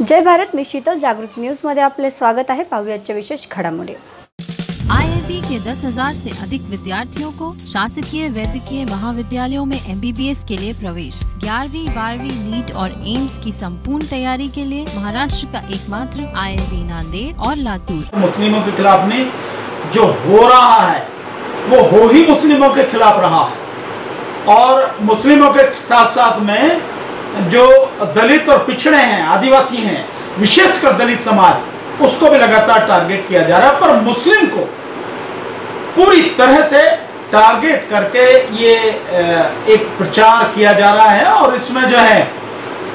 जय भारत, मी शीतल, जागृत न्यूज मध्ये आपले स्वागत आहे। पाहुयाच्या विशेष घडामोडी। IIB के 10,000 से अधिक विद्यार्थियों को शासकीय वैद्यकीय महाविद्यालयों में MBBS के लिए प्रवेश। 11वीं 12वीं नीट और एम्स की संपूर्ण तैयारी के लिए महाराष्ट्र का एकमात्र IIB नांदेड़ और लातूर। मुस्लिमों के खिलाफ नहीं, जो हो रहा है वो हो ही मुस्लिमों के खिलाफ रहा है। और मुस्लिमों के साथ साथ में जो दलित और पिछड़े हैं, आदिवासी हैं, विशेषकर दलित समाज, उसको भी लगातार टारगेट किया जा रहा है। पर मुस्लिम को पूरी तरह से टारगेट करके ये एक प्रचार किया जा रहा है। और इसमें जो है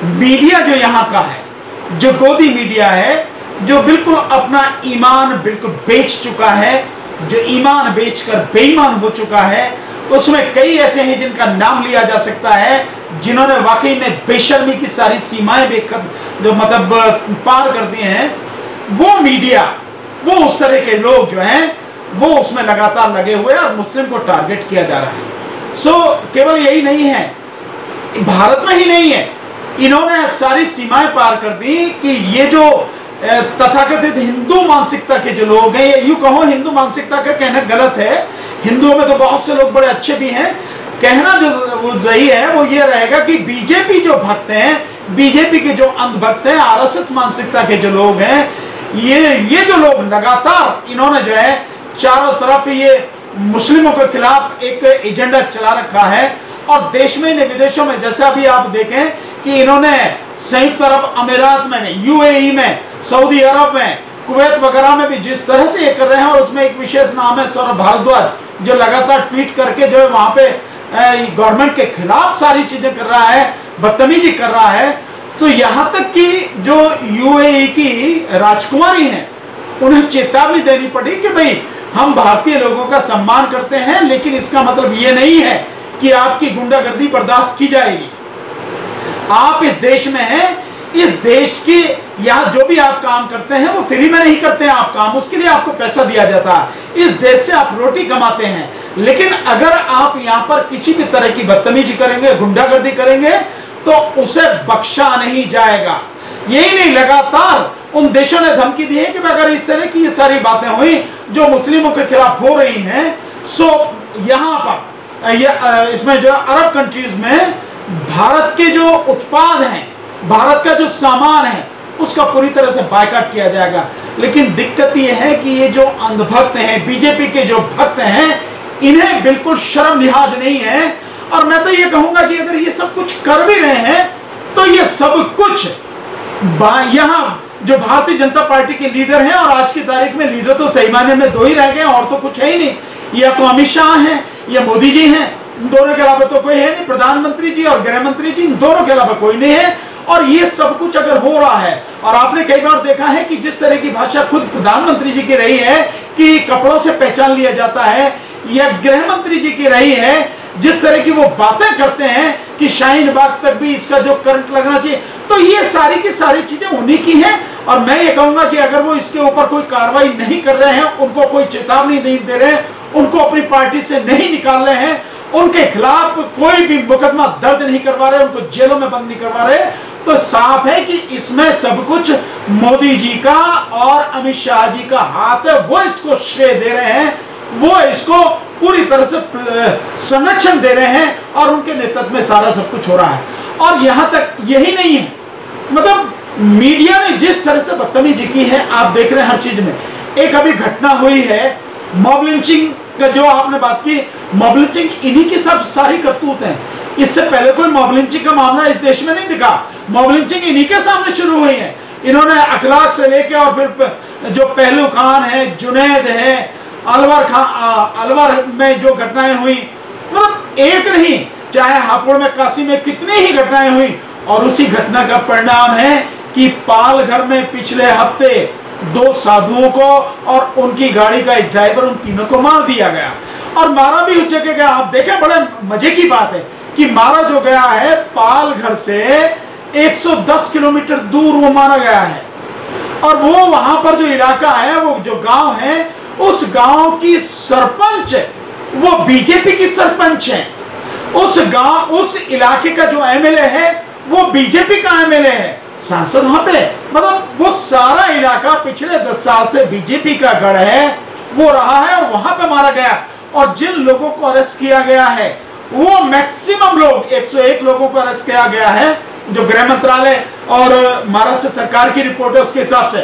मीडिया जो यहाँ का है, जो गोदी मीडिया है, जो बिल्कुल अपना ईमान बिल्कुल बेच चुका है, जो ईमान बेचकर बेईमान हो चुका है, उसमें कई ऐसे हैं जिनका नाम लिया जा सकता है, जिन्होंने वाकई में बेशर्मी की सारी सीमाएं जो मतलब पार कर दिए हैं। वो मीडिया, वो उस तरह के लोग जो हैं, वो उसमें लगातार लगे हुए हैं और मुस्लिम को टारगेट किया जा रहा है। केवल यही नहीं है, भारत में ही नहीं है, इन्होंने सारी सीमाएं पार कर दी कि ये जो तथाकथित हिंदू मानसिकता के जो लोग हैं, ये यूं कहो हिंदू मानसिकता का कहना गलत है, हिंदुओं में तो बहुत से लोग बड़े अच्छे भी हैं। कहना जो सही है वो ये रहेगा कि बीजेपी जो भक्त हैं, बीजेपी के जो अंधभक्त हैं, RSS मानसिकता के जो लोग हैं, ये जो लोग लगातार इन्होंने जो है चारों तरफ ये मुस्लिमों के खिलाफ एक एजेंडा चला रखा है। और देश में नहीं, विदेशों में, जैसे अभी आप देखें कि इन्होंने संयुक्त अरब अमीरात में, UAE में, सऊदी अरब में, कुवैत वगैरह में भी जिस तरह से ये कर रहे हैं, और उसमें एक विशेष नाम है सौरभ भारद्वाज, जो लगातार ट्वीट करके जो है वहां पे गवर्नमेंट के खिलाफ सारी चीजें कर रहा है, बदतमीजी कर रहा है। तो यहां तक कि जो UAE की राजकुमारी हैं, उन्हें चेतावनी देनी पड़ी कि भाई हम भारतीय लोगों का सम्मान करते हैं, लेकिन इसका मतलब ये नहीं है कि आपकी गुंडागर्दी बर्दाश्त की जाएगी। आप इस देश में हैं, इस देश की यहाँ जो भी आप काम करते हैं वो फ्री में नहीं करते हैं आप काम, उसके लिए आपको पैसा दिया जाता है, इस देश से आप रोटी कमाते हैं। लेकिन अगर आप यहाँ पर किसी भी तरह की बदतमीजी करेंगे, गुंडागर्दी करेंगे, तो उसे बख्शा नहीं जाएगा। यही नहीं, लगातार उन देशों ने धमकी दी है कि अगर इस तरह की ये सारी बातें हुई जो मुस्लिमों के खिलाफ हो रही हैं, यहाँ पर इसमें जो अरब कंट्रीज में भारत के जो उत्पाद हैं, भारत का जो सामान है, उसका पूरी तरह से बायकॉट किया जाएगा। लेकिन दिक्कत यह है कि ये जो अंधभक्त हैं, बीजेपी के जो भक्त हैं, इन्हें बिल्कुल शर्म लिहाज नहीं है। और मैं तो ये कहूंगा कि अगर ये सब कुछ कर भी रहे हैं, तो ये सब कुछ यहाँ जो भारतीय जनता पार्टी के लीडर हैं, और आज की तारीख में लीडर तो सही मायने में दो ही रह गए, और तो कुछ है ही नहीं। या तो अमित शाह हैं या मोदी जी हैं, इन दोनों के अलावा तो कोई है नहीं। प्रधानमंत्री जी और गृह मंत्री जी, इन दोनों के अलावा कोई नहीं है। और ये सब कुछ अगर हो रहा है, और आपने कई बार देखा है कि जिस तरह की भाषा खुद प्रधानमंत्री जी की रही है कि कपड़ों से पहचान लिया जाता है, या गृह मंत्री जी की रही है जिस तरह की वो बातें करते हैं कि शाहीन बाग तक भी इसका जो करंट लगना चाहिए, तो ये सारी की सारी चीजें उन्हीं की हैं। और मैं ये कहूंगा कि अगर वो इसके ऊपर कोई कार्रवाई नहीं कर रहे हैं, उनको कोई चेतावनी नहीं दे रहे हैं, उनको अपनी पार्टी से नहीं निकाल रहे हैं, उनके खिलाफ कोई भी मुकदमा दर्ज नहीं करवा रहे, उनको जेलों में बंद नहीं करवा रहे, तो साफ है कि इसमें सब कुछ मोदी जी का और अमित शाह जी का हाथ है। वो इसको श्रेय दे रहे हैं, वो इसको पूरी तरह से संरक्षण दे रहे हैं, और उनके नेतृत्व में सारा सब कुछ हो रहा है। और यहां तक यही नहीं है, मतलब मीडिया ने जिस तरह से बदतमीजी की है, आप देख रहे हैं हर चीज में। एक अभी घटना हुई है मॉब लिंचिंग का, जो आपने बात की, मॉब लिंचिंग इन्हीं की सब सारी करतूत है। इससे पहले कोई मॉब लिंचिंग का मामला इस देश में नहीं दिखा। मॉब लिंचिंग इन्हीं के सामने शुरू हुई है। इन्होंने अखलाक से लेके और फिर जो पहलू खान है, जुनैद है, अलवर में जो घटनाएं हुई, मतलब एक नहीं, चाहे हापुड़ में, काशी में कितनी ही घटनाएं हुई। और उसी घटना का परिणाम है कि पालघर में पिछले हफ्ते 2 साधुओं को और उनकी गाड़ी का एक ड्राइवर, उन तीनों को मार दिया गया। और मारा भी उस जगह गया, आप देखें, बड़े मजे की बात है कि मारा जो गया है पालघर से 110 किलोमीटर दूर वो मारा गया है। और वो वहां पर जो इलाका है, वो जो गांव है, उस गांव की सरपंच, वो बीजेपी की सरपंच है। उस इलाके का जो MLA है, वो बीजेपी का MLA है। सांसद वहां पे, मतलब वो सारा इलाका पिछले 10 साल से बीजेपी का गढ़ है, वो रहा है और वहां पे मारा गया। और जिन लोगों को अरेस्ट किया गया है वो मैक्सिमम लोग 101 लोगों को अरेस्ट किया गया है, जो गृह मंत्रालय और महाराष्ट्र सरकार की रिपोर्ट है उसके हिसाब से,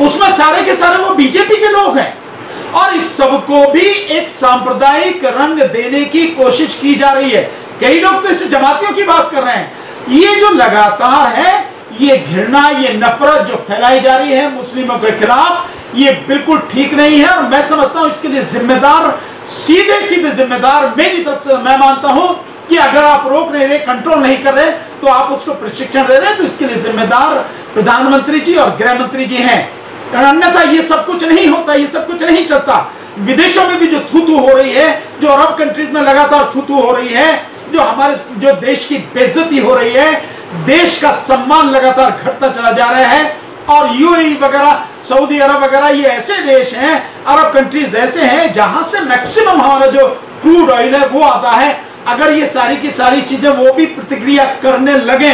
उसमें सारे के सारे वो बीजेपी के लोग हैं। और इस सबको भी एक सांप्रदायिक रंग देने की कोशिश की जा रही है। कई लोग तो इस जमातियों की बात कर रहे हैं। ये जो लगातार है, ये घृणा, ये नफरत जो फैलाई जा रही है मुस्लिमों के खिलाफ, ये बिल्कुल ठीक नहीं है। और मैं समझता हूं इसके लिए जिम्मेदार, सीधे सीधे जिम्मेदार मेरी तरफ से मैं मानता हूं कि अगर आप रोक नहीं रहे, कंट्रोल नहीं कर रहे, तो आप उसको प्रशिक्षण दे रहे हैं, तो इसके लिए जिम्मेदार प्रधानमंत्री जी और गृह मंत्री जी हैं। अन्यथा ये सब कुछ नहीं होता, ये सब कुछ नहीं चलता। विदेशों में भी जो थू हो रही है, जो अरब कंट्रीज में लगातार थू हो रही है, जो हमारे जो देश की बेइज्जती हो रही है, देश का सम्मान लगातार घटता चला जा रहा है। और यूएई वगैरह, सऊदी अरब वगैरह, ये ऐसे देश हैं, अरब कंट्रीज ऐसे हैं जहां से मैक्सिमम हमारा जो क्रूड ऑयल है वो आता है। अगर ये सारी की सारी चीजें वो भी प्रतिक्रिया करने लगे,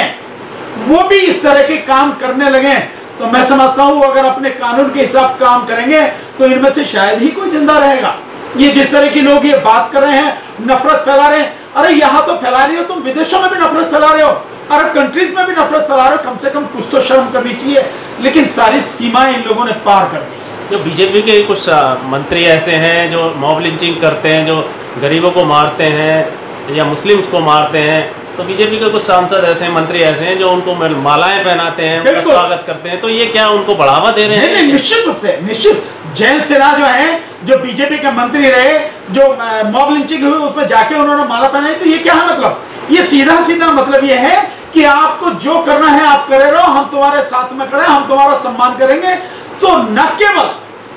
वो भी इस तरह के काम करने लगे, तो मैं समझता हूं अगर अपने कानून के हिसाब काम करेंगे तो इनमें से शायद ही कोई जिंदा रहेगा। ये जिस तरह के लोग ये बात कर रहे हैं, नफरत फैला रहे हैं, अरे यहां तो फैला रही हो तुम, विदेशों में भी नफरत फैला रहे हो, अरब कंट्रीज में भी नफरत फैला रहे हो, कम से कम कुछ तो शर्म करनी चाहिए। लेकिन सारी सीमाएं इन लोगों ने पार कर दी। जो बीजेपी के कुछ मंत्री ऐसे हैं जो मॉब लिंचिंग करते हैं, जो गरीबों को मारते हैं या मुस्लिम्स को मारते हैं, तो बीजेपी के कुछ सांसद ऐसे हैं, मंत्री ऐसे हैं जो उनको मालाएं पहनाते हैं, उनका स्वागत करते हैं, तो ये क्या उनको बढ़ावा दे रहे हैं? नहीं, निश्चित रूप से, निश्चित। जयंत सिन्हा जो है, जो बीजेपी के मंत्री रहे, जो मॉब लिंचिंग हुई उसमें जाके उन्होंने माला पहनाई, तो ये क्या है मतलब? ये सीधा सीधा मतलब ये है कि आपको जो करना है आप करे रहो, हम तुम्हारे साथ में खड़े, हम तुम्हारा सम्मान करेंगे। तो न केवल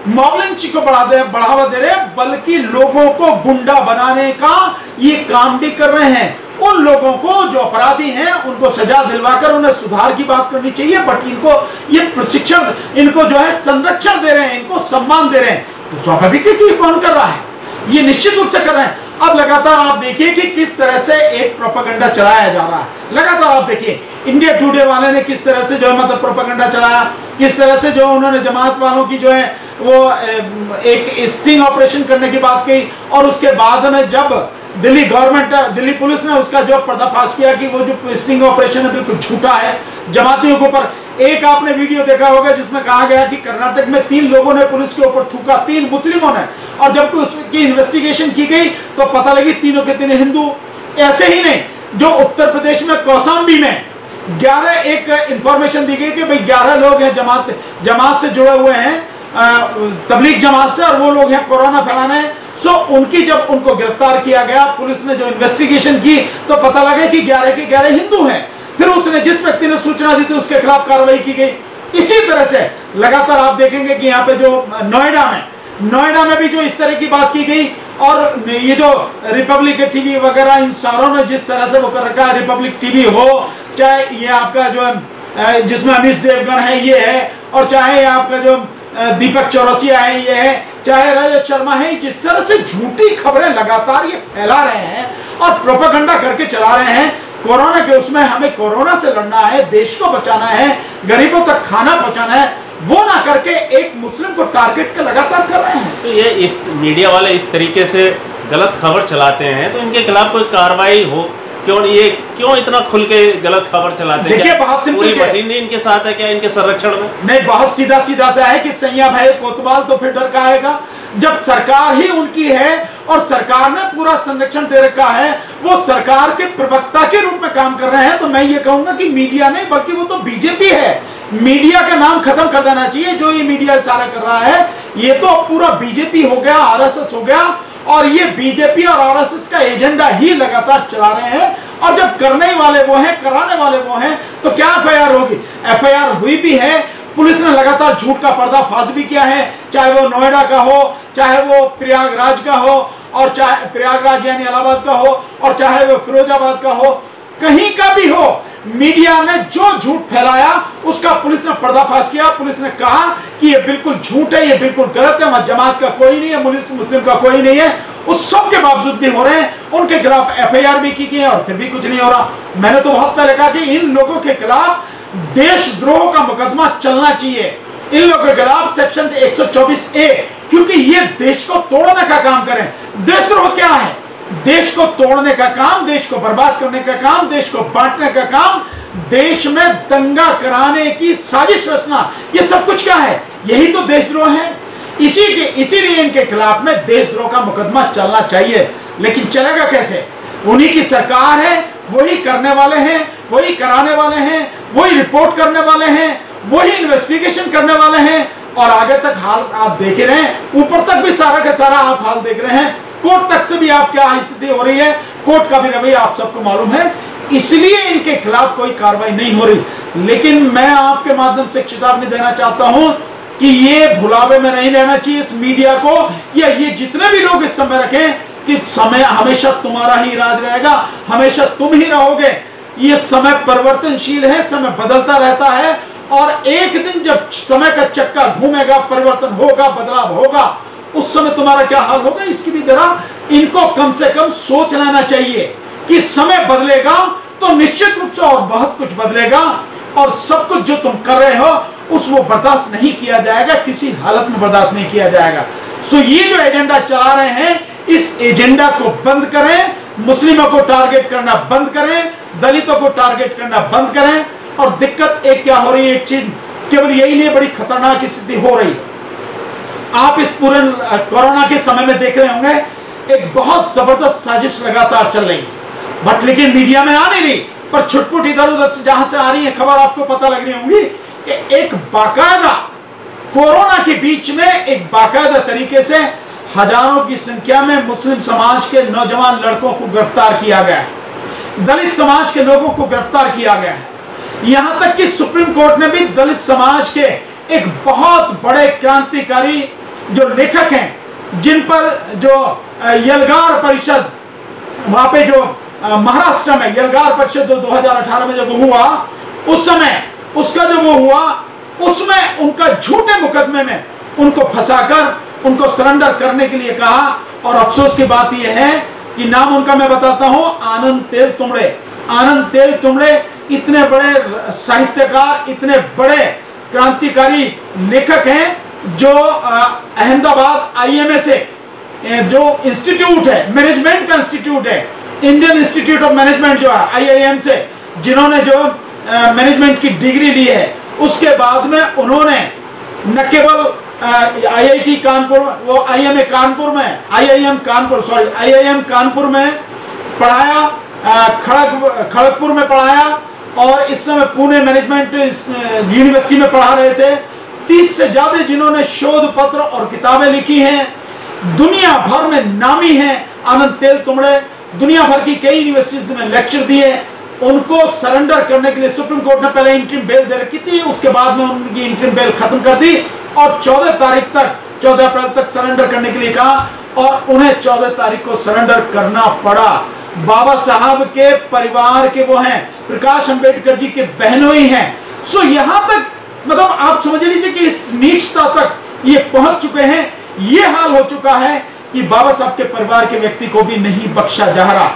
मॉब लिंचिंग को बढ़ावा दे रहे हैं, बल्कि लोगों को गुंडा बनाने का ये काम भी कर रहे हैं। उन लोगों को जो अपराधी हैं उनको सजा दिलवाकर उन्हें सुधार की बात करनी चाहिए, बट इनको ये प्रशिक्षण, इनको जो है संरक्षण दे रहे हैं, इनको सम्मान दे रहे हैं, तो स्वाभाविक है कि ये कौन कर रहा है? ये निश्चित रूप से कर रहे हैं। अब लगातार आप देखिए कि किस तरह से एक प्रोपेगेंडा चलाया जा रहा है। लगातार आप देखिए इंडिया टुडे वाले ने किस तरह से जो है मतलब प्रोपेगेंडा चलाया, किस तरह से जो उन्होंने जमात वालों की जो है वो एक स्टिंग ऑपरेशन करने की बात कही, और उसके बाद में जब दिल्ली गवर्नमेंट, दिल्ली पुलिस ने उसका जो पर्दाफाश किया कि वो जो स्टिंग ऑपरेशन है बिल्कुल झूठा है जमातियों के ऊपर। एक आपने वीडियो देखा होगा जिसमें कहा गया कि कर्नाटक में 3 लोगों ने पुलिस के ऊपर थूका, 3 मुस्लिमों ने, और जब उसकी इन्वेस्टिगेशन की गई तो पता लगी तीनों के तीनों हिंदू। ऐसे ही नहीं, जो उत्तर प्रदेश में कौशाम्बी में 11 एक इंफॉर्मेशन दी गई कि भाई 11 लोग हैं जमात से जुड़े हुए हैं, तबलीग जमात से, और वो लोग हैं कोरोना फैलाने। सो उनकी जब उनको गिरफ्तार किया गया, पुलिस ने जो इन्वेस्टिगेशन की तो पता लगा कि 11 के 11 हिंदू हैं। फिर उसने जिस व्यक्ति ने सूचना दी थी उसके खिलाफ कार्रवाई की गई। इसी तरह से लगातार आप देखेंगे कि यहाँ पे जो नोएडा में भी जो इस तरह की बात की गई, और ये जो रिपब्लिक टीवी वगैरह, इन सारों ने जिस तरह से वो कर रखा है, रिपब्लिक टीवी हो, चाहे ये आपका जो है जिसमें अमिश देवगन है ये है, और चाहे आपका जो दीपक चौरसिया है ये है, चाहे रजत शर्मा है, जिस तरह से झूठी खबरें लगातार ये फैला रहे हैं और प्रोपेगेंडा करके चला रहे हैं। कोरोना के उसमें हमें कोरोना से लड़ना है, देश को बचाना है, गरीबों तक खाना पहुंचाना है, वो ना करके एक मुस्लिम को टारगेट के लगातार कर रहे हैं। तो ये इस मीडिया वाले इस तरीके से गलत खबर चलाते हैं, तो इनके खिलाफ कोई कार्रवाई हो? क्यों इतना खुल के गलत खबर चलाते हैं? देखिए बहुत सिंपल, पूरी मशीनरी इनके साथ है क्या, इनके संरक्षण में? नहीं, बहुत सीधा सा है कि सैया भाई कोतवाल तो फिर डर का आएगा जब सरकार ही उनकी है और सरकार ने पूरा संरक्षण दे रखा है, वो सरकार के प्रवक्ता के रूप में काम कर रहे हैं। तो मैं ये कहूंगा कि मीडिया नहीं, बल्कि वो तो बीजेपी है। मीडिया का नाम खत्म कर देना चाहिए। जो ये मीडिया सारा कर रहा है ये तो पूरा बीजेपी हो गया, आरएसएस हो गया, और ये बीजेपी और आरएसएस का एजेंडा ही लगातार चला रहे हैं। और जब करने वाले वो हैं, कराने वाले वो हैं, तो क्या एफआईआर होगी? एफआईआर हुई भी है, पुलिस ने लगातार झूठ का पर्दाफाश भी किया है, चाहे वो नोएडा का हो, चाहे वो प्रयागराज का हो, और चाहे प्रयागराज यानी इलाहाबाद का हो, और चाहे वो फिरोजाबाद का हो, कहीं का भी हो, मीडिया ने जो झूठ फैलाया उसका पुलिस ने पर्दाफाश किया। पुलिस ने कहा कि ये बिल्कुल झूठ है, ये बिल्कुल गलत है, जमात का कोई नहीं है, मुस्लिम का कोई नहीं है। उस सब के बावजूद भी हो रहे हैं, उनके खिलाफ एफआईआर भी की गई है और फिर भी कुछ नहीं हो रहा। मैंने तो बहुत पहले कहा कि इन लोगों के खिलाफ देशद्रोह का मुकदमा चलना चाहिए इन लोगों के खिलाफ, सेक्शन 124A, क्योंकि ये देश को तोड़ने का काम करें। देशद्रोह क्या है? देश को तोड़ने का काम, देश को बर्बाद करने का काम, देश को बांटने का काम, देश में दंगा कराने की साजिश रचना, ये सब कुछ क्या है? यही तो देशद्रोह है। इसीलिए इनके खिलाफ में देशद्रोह का मुकदमा चलना चाहिए। लेकिन चलेगा कैसे? उन्हीं की सरकार है, वही करने वाले हैं, वही कराने वाले हैं, वही रिपोर्ट करने वाले हैं, वही इन्वेस्टिगेशन करने वाले हैं, और आगे तक हाल आप देख रहे हैं, ऊपर तक भी सारा का सारा आप हाल देख रहे हैं, कोर्ट तक से भी आप क्या स्थिति हो रही है, कोर्ट का भी रवैया आप सबको मालूम है। इसलिए इनके खिलाफ कोई कार्रवाई नहीं हो रही। लेकिन मैं आपके माध्यम से चेतावनी देना चाहता हूं कि ये भुलावे में नहीं रहना चाहिए इस मीडिया को, या ये जितने भी लोग इस समय रखें कि समय हमेशा तुम्हारा ही राज रहेगा, हमेशा तुम ही रहोगे। ये समय परिवर्तनशील है, समय बदलता रहता है, और एक दिन जब समय का चक्का घूमेगा, परिवर्तन होगा, बदलाव होगा, उस समय तुम्हारा क्या हाल होगा, इसकी भी जरा इनको कम से कम सोच लेना चाहिए कि समय बदलेगा तो निश्चित रूप से और बहुत कुछ बदलेगा, और सब कुछ जो तुम कर रहे हो उस वो बर्दाश्त नहीं किया जाएगा, किसी हालत में बर्दाश्त नहीं किया जाएगा। सो ये जो एजेंडा चला रहे हैं, इस एजेंडा को बंद करें, मुस्लिमों को टारगेट करना बंद करें, दलितों को टारगेट करना बंद करें। और दिक्कत एक क्या हो रही है, एक चीज केवल यही नहीं, बड़ी खतरनाक स्थिति हो रही है। आप इस पूरे कोरोना के समय में देख रहे होंगे, एक बहुत जबरदस्त साजिश लगातार चल रही है, बट लेकिन मीडिया में आ नहीं रही, पर छुटपुट इधर उधर से जहां से आ रही है खबर आपको पता लग रही होंगी कि एक बाकायदा कोरोना के बीच में एक बाकायदा तरीके से हजारों की संख्या में मुस्लिम समाज के नौजवान लड़कों को गिरफ्तार किया गया है, दलित समाज के लोगों को गिरफ्तार किया गया है। यहां तक कि सुप्रीम कोर्ट ने भी दलित समाज के एक बहुत बड़े क्रांतिकारी जो लेखक हैं, जिन पर जो यलगार परिषद वहां पे जो महाराष्ट्र में यलगार परिषद 2018 में जब हुआ, उस समय उसका जब वो हुआ, उसमें उनका झूठे मुकदमे में उनको फंसाकर उनको सरेंडर करने के लिए कहा। और अफसोस की बात यह है कि नाम उनका मैं बताता हूं, आनंद तेल तुमड़े। आनंद तेल तुमड़े इतने बड़े साहित्यकार, इतने बड़े क्रांतिकारी लेखक हैं, जो अहमदाबाद IMA से जो इंस्टीट्यूट है, मैनेजमेंट का इंस्टीट्यूट है, इंडियन इंस्टीट्यूट ऑफ मैनेजमेंट जो है IIM से, जिन्होंने जो मैनेजमेंट की डिग्री ली है, उसके बाद में उन्होंने न केवल IIT कानपुर, वो IIM कानपुर में पढ़ाया, खड़गपुर में पढ़ाया, और इस समय पुणे मैनेजमेंट यूनिवर्सिटी में पढ़ा रहे थे। 30 से ज्यादा जिन्होंने शोध पत्र और किताबें लिखी हैं, दुनिया भर में नामी हैं आनंद तेल तुमड़े, दुनिया भर की कई यूनिवर्सिटीज में लेक्चर दिए। उनको सरेंडर करने के लिए सुप्रीम कोर्ट ने पहले इंटरिम बेल दे रखी थी, उसके बाद में उनकी इंटरिम बेल खत्म कर दी और 14 अप्रैल तक सरेंडर करने के लिए कहा, और उन्हें 14 तारीख को सरेंडर करना पड़ा। बाबा साहब के परिवार के वो हैं, प्रकाश अंबेडकर जी के बहनोई हैं। सो यहां तक मतलब आप समझ लीजिए कि इस नीचता तक ये पहुंच चुके हैं, ये हाल हो चुका है कि बाबा साहब के परिवार के व्यक्ति को भी नहीं बख्शा जा रहा।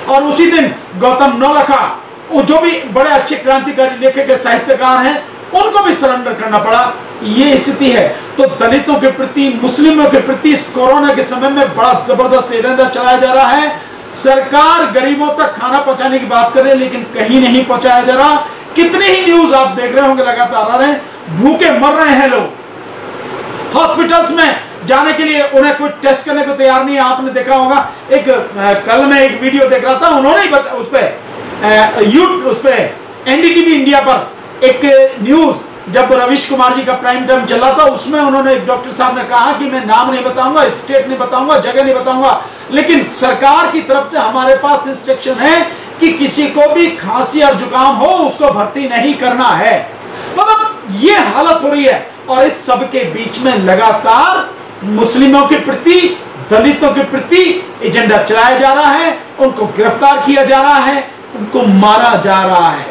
और उसी दिन गौतम नौलखा, वो जो भी बड़े अच्छे क्रांतिकारी लेखक साहित्यकार हैं, उनको भी सरेंडर करना पड़ा। ये स्थिति है। तो दलितों के प्रति, मुस्लिमों के प्रति इस कोरोना के समय में बड़ा जबरदस्त एजेंडा चलाया जा रहा है। सरकार गरीबों तक खाना पहुंचाने की बात कर रही है, लेकिन कहीं नहीं पहुंचाया जा रहा। कितने ही न्यूज आप देख रहे होंगे लगातार आ रहे हैं, भूखे मर रहे हैं लोग, हॉस्पिटल्स में जाने के लिए उन्हें कोई टेस्ट करने को तैयार नहीं है। आपने देखा होगा, एक कल मैं एक वीडियो देख रहा था, उन्होंने उस पे NDTV इंडिया पर एक न्यूज, जब रवीश कुमार जी का प्राइम टाइम चला था, उसमें उन्होंने, एक डॉक्टर साहब ने कहा कि मैं नाम नहीं बताऊंगा, स्टेट नहीं बताऊंगा, जगह नहीं बताऊंगा, लेकिन सरकार की तरफ से हमारे पास इंस्ट्रक्शन है कि किसी को भी खांसी और जुकाम हो उसको भर्ती नहीं करना है। मतलब ये हालत हो रही है। और इस सब के बीच में लगातार मुस्लिमों के प्रति, दलितों के प्रति एजेंडा चलाया जा रहा है, उनको गिरफ्तार किया जा रहा है, उनको मारा जा रहा है।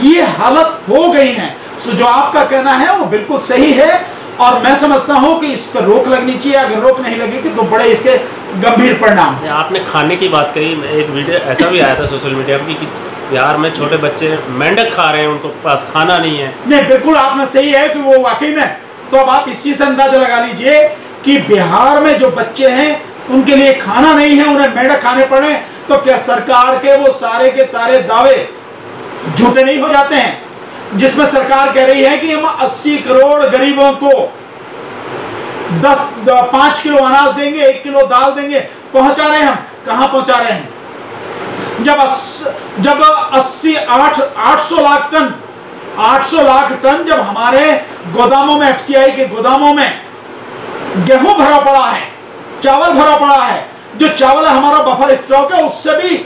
ये हालत हो गई है। सो जो आपका कहना है वो बिल्कुल सही है, और मैं समझता हूं कि इस पर रोक लगनी चाहिए। अगर रोक नहीं लगेगी तो बड़े इसके गंभीर परिणाम। आपने खाने की बात कही, एक वीडियो ऐसा भी आया था सोशल मीडिया पर कि बिहार में छोटे बच्चे मेंढक खा रहे हैं, उनको पास खाना नहीं है। नहीं, बिल्कुल आपने सही है कि वो वाकई में, तो अब आप इसी से अंदाजा लगा लीजिए कि बिहार में जो बच्चे हैं उनके लिए खाना नहीं है, उन्हें मेंढक खाने पड़े, तो क्या सरकार के वो सारे के सारे दावे झूठे नहीं हो जाते हैं, जिसमें सरकार कह रही है कि हम 80 करोड़ गरीबों को 5 किलो अनाज देंगे, 1 किलो दाल देंगे। पहुंचा रहे हैं हम, कहां पहुंचा रहे हैं? जब 800 लाख टन जब हमारे गोदामों में, एफसीआई के गोदामों में गेहूं भरा पड़ा है, चावल भरा पड़ा है, जो चावल हमारा बफर स्टॉक है उससे भी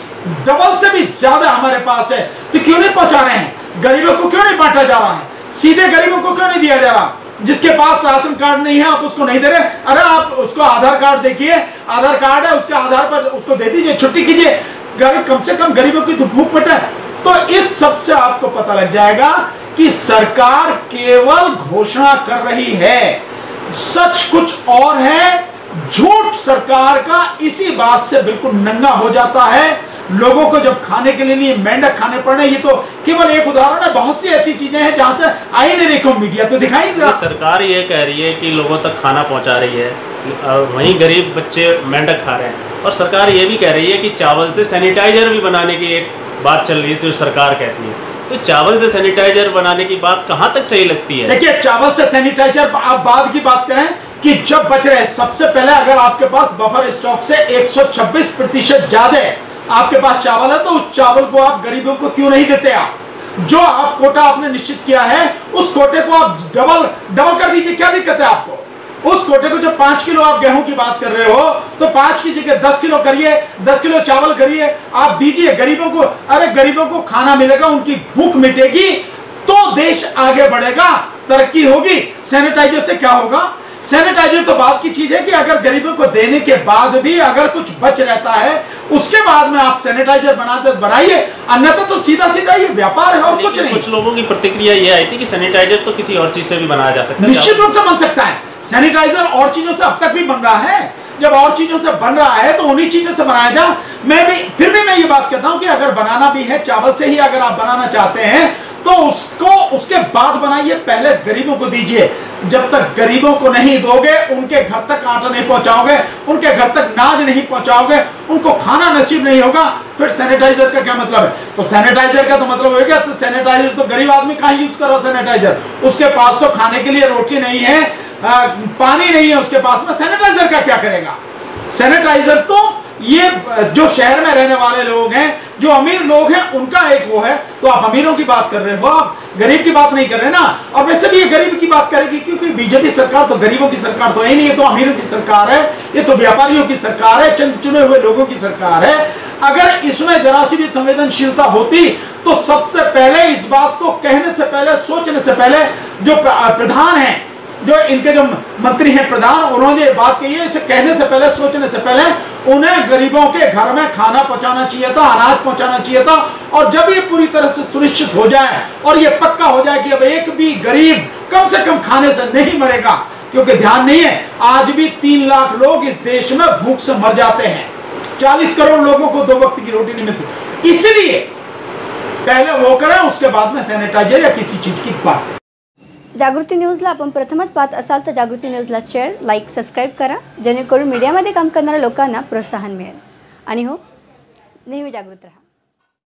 डबल से भी ज्यादा हमारे पास है, तो क्यों नहीं पहुंचा रहे हैं? गरीबों को क्यों नहीं बांटा जा रहा है? सीधे गरीबों को क्यों नहीं दिया जा रहा? जिसके पास राशन कार्ड नहीं है आप उसको नहीं दे रहे, अरे आप उसको आधार कार्ड देखिए, आधार कार्ड है उसके आधार पर उसको दे दीजिए, छुट्टी कीजिए, कम से कम गरीबों की तो भूख मिटे। तो इस सब से आपको पता लग जाएगा कि सरकार केवल घोषणा कर रही है, सच कुछ और है। झूठ सरकार का इसी बात से बिल्कुल नंगा हो जाता है। लोगों को जब खाने के लिए मेंढक खाने पड़े, ये तो केवल एक उदाहरण है, बहुत सी ऐसी चीजें हैं जहां से आई नहीं देखो, मीडिया तो दिखाई नहीं रहा। सरकार ये कह रही है कि लोगों तक खाना पहुंचा रही है, वहीं गरीब बच्चे मेंढक खा रहे हैं। और सरकार ये भी कह रही है कि चावल से सैनिटाइजर भी बनाने की एक बात चल रही है, जो सरकार कहती है। तो चावल से सैनिटाइजर बनाने की बात कहां तक सही लगती है? देखिए, चावल से सैनिटाइजर आप बाद की बात करें कि जब बच रहे, सबसे पहले अगर आपके पास बफर स्टॉक से 126% ज्यादा आपके पास चावल है, तो उस चावल को आप गरीबों को क्यों नहीं देते? आप जो आप कोटा आपने निश्चित किया है उस कोटे को आप डबल कर दीजिए, क्या दिक्कत है आपको? उस कोटे को जब 5 किलो आप गेहूं की बात कर रहे हो तो 5 की जगह 10 किलो करिए, 10 किलो चावल करिए, आप दीजिए गरीबों को। अरे गरीबों को खाना मिलेगा, उनकी भूख मिटेगी तो देश आगे बढ़ेगा, तरक्की होगी। सैनिटाइजर से क्या होगा? सैनिटाइजर तो बात की चीज है कि अगर गरीबों को देने के बाद भी अगर कुछ बच रहता है उसके बाद में आप सैनिटाइजर बनाइए, अन्यथा तो सीधा सीधा ये व्यापार है और कुछ नहीं। कुछ लोगों की प्रतिक्रिया ये आई थी कि सैनिटाइजर तो किसी और चीज से भी बनाया जा सकता है। निश्चित रूप से बन सकता है, सैनिटाइजर और चीजों से अब तक भी बन रहा है। जब और चीजों से बन रहा है तो उन्हीं चीजों से बनाया जा। फिर भी मैं ये बात कहता हूं कि अगर बनाना भी है चावल से ही, अगर आप बनाना चाहते हैं तो उसको उसके बाद बनाइए, पहले गरीबों को दीजिए। जब तक गरीबों को नहीं दोगे, उनके घर तक आटा नहीं पहुंचाओगे, उनके घर तक नाज नहीं पहुंचाओगे, उनको खाना नसीब नहीं होगा, फिर सैनिटाइजर का क्या मतलब है? तो सैनिटाइजर का तो मतलब हो गया, तो सैनिटाइजर तो गरीब आदमी कहां यूज कर रहा है सैनिटाइजर? उसके पास तो खाने के लिए रोटी नहीं है, पानी नहीं है उसके पास में, सैनिटाइजर का क्या करेगा? सैनिटाइजर तो ये जो शहर में रहने वाले लोग हैं, जो अमीर लोग हैं, उनका एक वो है। तो आप अमीरों की बात कर रहे हो, आप गरीब की बात नहीं कर रहे ना। और वैसे भी ये गरीब की बात करेगी क्योंकि बीजेपी सरकार तो गरीबों की सरकार तो है नहीं, ये तो अमीरों की सरकार है, ये तो व्यापारियों की सरकार है, चंद चुने हुए लोगों की सरकार है। अगर इसमें जरा सी भी संवेदनशीलता होती तो सबसे पहले इस बात को कहने से पहले, सोचने से पहले, जो प्रधान है, जो इनके जो मंत्री हैं प्रधान, उन्होंने ये बात कही है, इसे कहने से पहले, सोचने से पहले उन्हें गरीबों के घर में खाना पहुंचाना चाहिए था, अनाज पहुंचाना चाहिए था। और जब ये पूरी तरह से सुनिश्चित हो जाए और ये पक्का हो जाए कि अब एक भी गरीब कम से कम खाने से नहीं मरेगा, क्योंकि ध्यान नहीं है, आज भी 3 लाख लोग इस देश में भूख से मर जाते हैं, 40 करोड़ लोगों को 2 वक्त की रोटी नहीं मिलती। इसलिए पहले वो करें, उसके बाद में सैनिटाइजर या किसी चीज की बात। जागृती न्यूजला आपण प्रथमच पाहत असाल तर जागृती न्यूजला शेअर, लाईक, सबस्क्राईब करा, जेणेकरून मीडियामध्ये काम करणाऱ्या लोकांना प्रोत्साहन मिळेल। आणि हो, नेहमी जागृत राहा।